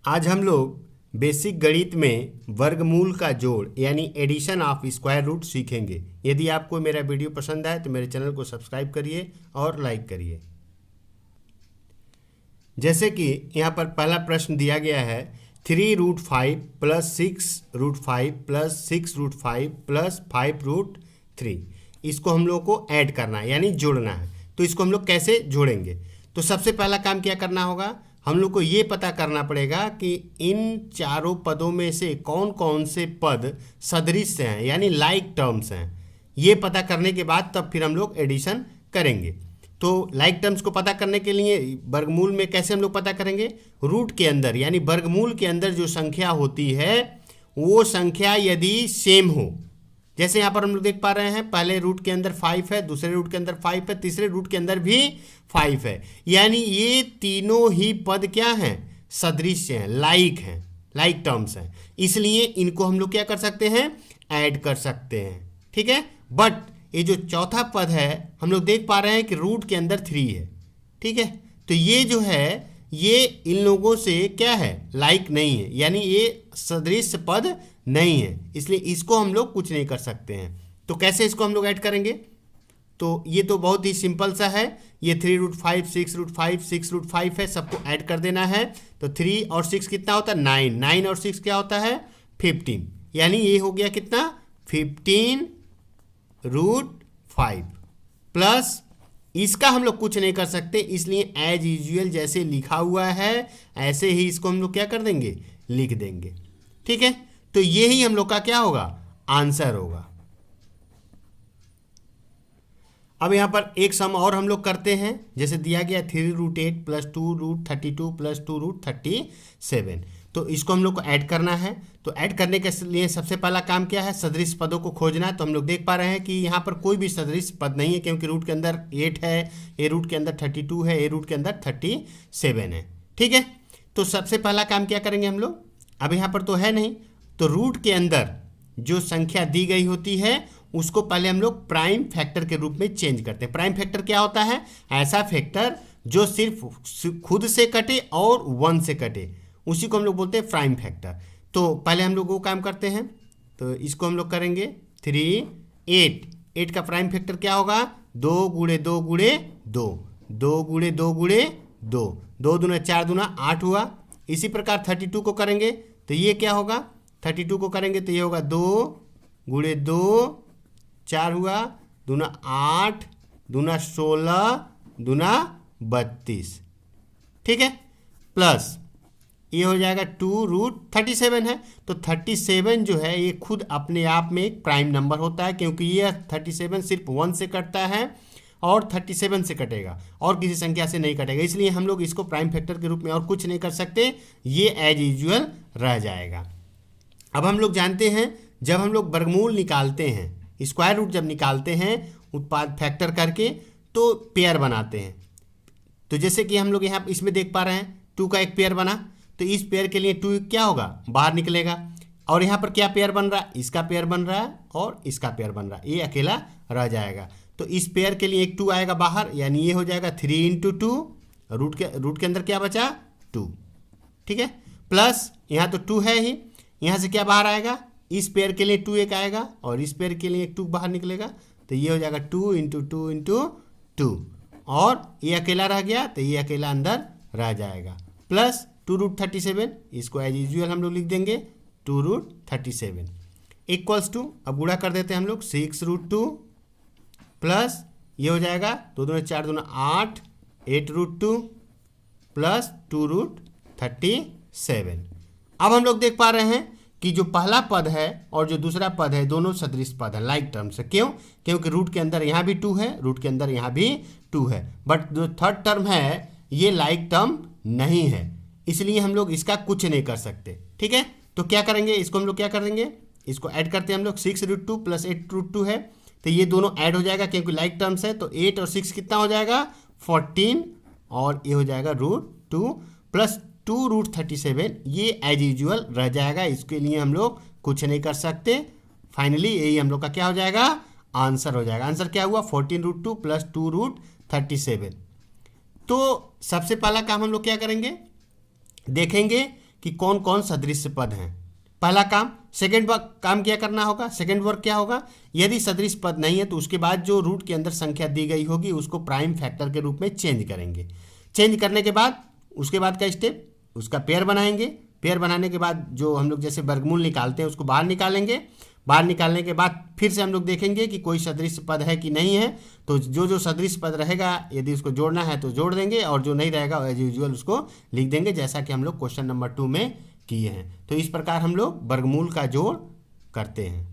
आज हम लोग बेसिक गणित में वर्गमूल का जोड़ यानी एडिशन ऑफ स्क्वायर रूट सीखेंगे। यदि आपको मेरा वीडियो पसंद आए तो मेरे चैनल को सब्सक्राइब करिए और लाइक करिए। जैसे कि यहाँ पर पहला प्रश्न दिया गया है 3√5 + 6√5 + 6√5 + 5√3। इसको हम लोग को ऐड करना है यानी जोड़ना है। तो इसको हम लोग कैसे जोड़ेंगे? तो सबसे पहला काम क्या करना होगा, हम लोग को ये पता करना पड़ेगा कि इन चारों पदों में से कौन कौन से पद सदृश हैं यानी लाइक टर्म्स हैं। ये पता करने के बाद तब फिर हम लोग एडिशन करेंगे। तो लाइक टर्म्स को पता करने के लिए वर्गमूल में कैसे हम लोग पता करेंगे? रूट के अंदर यानी वर्गमूल के अंदर जो संख्या होती है वो संख्या यदि सेम हो, जैसे यहाँ पर हम लोग देख पा रहे हैं पहले रूट के अंदर 5 है, दूसरे रूट के अंदर 5 है, तीसरे रूट के अंदर भी 5 है, यानी ये तीनों ही पद क्या हैं? सदृश हैं, लाइक टर्म्स हैं। इसलिए इनको हम लोग क्या कर सकते हैं? ऐड कर सकते हैं। ठीक है। बट ये जो चौथा पद है हम लोग देख पा रहे हैं कि रूट के अंदर 3 है। ठीक है। तो ये जो है ये इन लोगों से क्या है? लाइक नहीं है, यानी ये सदृश पद नहीं है, इसलिए इसको हम लोग कुछ नहीं कर सकते हैं। तो कैसे इसको हम लोग ऐड करेंगे? तो ये तो बहुत ही सिंपल सा है। ये 3√5 6√5 6√5 है, सबको ऐड कर देना है। तो 3 और 6 कितना होता है? 9। 9 और 6 क्या होता है? 15। यानी ये हो गया कितना? 15√5 प्लस इसका हम लोग कुछ नहीं कर सकते, इसलिए एज यूजुअल जैसे लिखा हुआ है ऐसे ही इसको हम लोग क्या कर देंगे? लिख देंगे। ठीक है। तो यही हम लोग का क्या होगा? आंसर होगा। अब यहां पर एक सम और हम लोग करते हैं, जैसे दिया गया 3√8 + 2√32 + 2√37। तो इसको हम लोग को ऐड करना है। तो ऐड करने के लिए सबसे पहला काम क्या है? सदृश पदों को खोजना है। तो हम लोग देख पा रहे हैं कि यहाँ पर कोई भी सदृश पद नहीं है, क्योंकि रूट के अंदर 8 है, ए रूट के अंदर 32 है, ए रूट के अंदर 37 है। ठीक है। तो सबसे पहला काम क्या करेंगे हम लोग? अब यहाँ पर तो है नहीं, तो रूट के अंदर जो संख्या दी गई होती है उसको पहले हम लोग प्राइम फैक्टर के रूप में चेंज करते हैं। प्राइम फैक्टर क्या होता है? ऐसा फैक्टर जो सिर्फ खुद से कटे और 1 से कटे, उसी को हम लोग बोलते हैं प्राइम फैक्टर। तो पहले हम लोग वो काम करते हैं। तो इसको हम लोग करेंगे 3 8। 8 का प्राइम फैक्टर क्या होगा? 2 × 2 × 2, 2 × 2 × 2, 2 दूना 4 दूना 8 हुआ। इसी प्रकार 32 को करेंगे तो ये क्या होगा? 32 को करेंगे तो ये होगा 2 × 2 4 हुआ, दूना 8, दूना 16, दूना 32। ठीक है। प्लस ये हो जाएगा 2√37 है। तो 37 जो है ये खुद अपने आप में एक प्राइम नंबर होता है, क्योंकि ये 37 सिर्फ 1 से कटता है और 37 से कटेगा और किसी संख्या से नहीं कटेगा, इसलिए हम लोग इसको प्राइम फैक्टर के रूप में और कुछ नहीं कर सकते, ये एज यूजुअल रह जाएगा। अब हम लोग जानते हैं जब हम लोग वर्गमूल निकालते हैं, स्क्वायर रूट जब निकालते हैं उत्पाद फैक्टर करके, तो पेयर बनाते हैं। तो जैसे कि हम लोग यहाँ इसमें देख पा रहे हैं 2 का एक पेयर बना, तो इस पेयर के लिए 2 क्या होगा? बाहर निकलेगा। और यहाँ पर क्या पेयर बन रहा है? इसका पेयर बन रहा है और इसका पेयर बन रहा है, ये अकेला रह जाएगा। तो इस पेयर के लिए एक 2 आएगा बाहर, यानी ये हो जाएगा 3 × 2। रूट के अंदर क्या बचा? 2। ठीक है। प्लस यहाँ तो 2 है ही, यहाँ से क्या बाहर आएगा? इस पेयर के लिए 2 एक आएगा और इस पेयर के लिए एक 2 बाहर निकलेगा, तो ये हो जाएगा 2 × 2 × 2 और ये अकेला रह गया तो ये अकेला अंदर रह जाएगा। प्लस 2√37, इसको एज यूजुअल हम लोग लिख देंगे 2√37 इक्वल्स टू, अब गुणा कर देते हैं हम लोग 6√2 प्लस ये हो जाएगा 2 दूना 4 दूना 8, 8√2 प्लस 2√37। अब हम लोग देख पा रहे हैं कि जो पहला पद है और जो दूसरा पद है दोनों सदृश पद है, लाइक टर्म्स है। क्यों? क्योंकि रूट के अंदर यहाँ भी 2 है, रूट के अंदर यहाँ भी 2 है, बट जो थर्ड टर्म है ये लाइक टर्म नहीं है, इसलिए हम लोग इसका कुछ नहीं कर सकते। ठीक है। तो क्या करेंगे? इसको हम लोग क्या करेंगे? इसको ऐड करते हैं हम लोग। 6√2 + 8√2 है, तो ये दोनों ऐड हो जाएगा क्योंकि लाइक टर्म्स है। तो 8 और 6 कितना हो जाएगा? 14 और ये हो जाएगा √2 प्लस 2√37, ये एज यूजुअल रह जाएगा, इसके लिए हम लोग कुछ नहीं कर सकते। फाइनली यही हम लोग का क्या हो जाएगा? आंसर हो जाएगा। आंसर क्या हुआ? 14√2 + 2√37। तो सबसे पहला काम हम लोग क्या करेंगे? देखेंगे कि कौन कौन सदृश पद हैं। पहला काम। सेकेंड काम क्या करना होगा, सेकेंड वर्क क्या होगा, यदि सदृश पद नहीं है तो उसके बाद जो रूट के अंदर संख्या दी गई होगी उसको प्राइम फैक्टर के रूप में चेंज करेंगे। चेंज करने के बाद उसके बाद का स्टेप, उसका पेयर बनाएंगे। पेयर बनाने के बाद जो हम लोग जैसे वर्गमूल निकालते हैं उसको बाहर निकालेंगे। बाहर निकालने के बाद फिर से हम लोग देखेंगे कि कोई सदृश पद है कि नहीं है, तो जो जो सदृश पद रहेगा यदि उसको जोड़ना है तो जोड़ देंगे, और जो नहीं रहेगा एज यूजुअल उसको लिख देंगे, जैसा कि हम लोग क्वेश्चन नंबर 2 में किए हैं। तो इस प्रकार हम लोग वर्गमूल का जोड़ करते हैं।